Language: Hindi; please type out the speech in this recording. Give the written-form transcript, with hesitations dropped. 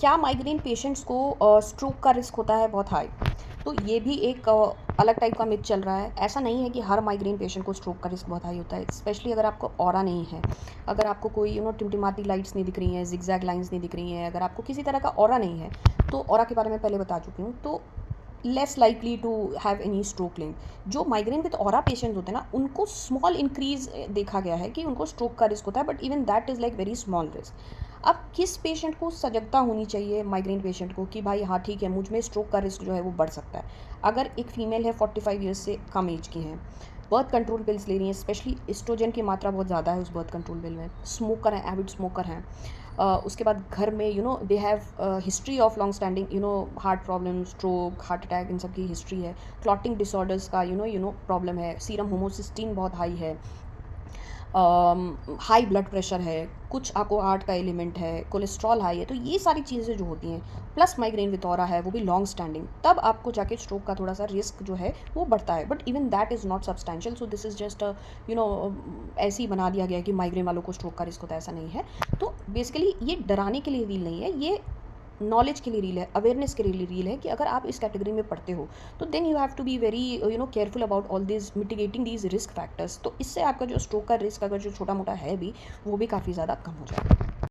क्या माइग्रेन पेशेंट्स को स्ट्रोक का रिस्क होता है बहुत हाई? तो ये भी एक अलग टाइप का मिथ चल रहा है। ऐसा नहीं है कि हर माइग्रेन पेशेंट को स्ट्रोक का रिस्क बहुत हाई होता है, स्पेशली अगर आपको ऑरा नहीं है, अगर आपको कोई टिमटिमाती लाइट्स नहीं दिख रही हैं, जिगजैग लाइन्स नहीं दिख रही हैं, अगर आपको किसी तरह का ऑरा नहीं है, तो ऑरा के बारे में पहले बता चुकी हूँ, तो less likely to have any stroke link. जो माइग्रेन विद ऑरा पेशेंट होते हैं ना, उनको स्मॉल इंक्रीज देखा गया है कि उनको स्ट्रोक का रिस्क होता है, but even that is like very small risk. अब किस पेशेंट को सजगता होनी चाहिए माइग्रेन पेशेंट को कि भाई हाँ ठीक है, मुझ में स्ट्रोक का रिस्क जो है वो बढ़ सकता है। अगर एक फीमेल है 45 ईयर्स से कम एज की हैं, बर्थ कंट्रोल पिल्स ले रही हैं, स्पेशली एस्ट्रोजन की मात्रा बहुत ज़्यादा है उस बर्थ कंट्रोल पिल में, स्मोकर हैं, एविड स्मोकर हैं, उसके बाद घर में they have history of long standing heart problem, stroke, heart attack, इन सब की हिस्ट्री है, क्लॉटिंग डिसऑर्डर्स का प्रॉब्लम है, सीरम होमोसिस्टीन बहुत हाई है, हाई ब्लड प्रेशर है, कुछ आपको हार्ट का एलिमेंट है, कोलेस्ट्रॉल हाई है, तो ये सारी चीज़ें जो होती हैं, प्लस माइग्रेन विद ऑरा है वो भी लॉन्ग स्टैंडिंग, तब आपको जाके स्ट्रोक का थोड़ा सा रिस्क जो है वो बढ़ता है। But even that is not substantial, so this is just ऐसे ही बना दिया गया है कि माइग्रेन वालों को स्ट्रोक का रिस्क होता है, ऐसा नहीं है। तो बेसिकली ये डराने के लिए रील नहीं है, ये नॉलेज के लिए रील है, अवेयरनेस के लिए रील है कि अगर आप इस कैटेगरी में पढ़ते हो तो then you have to be very careful about all this mitigating these risk factors. तो इससे आपका जो स्ट्रोक का रिस्क अगर जो छोटा मोटा है भी, वो भी काफ़ी ज़्यादा कम हो जाएगा।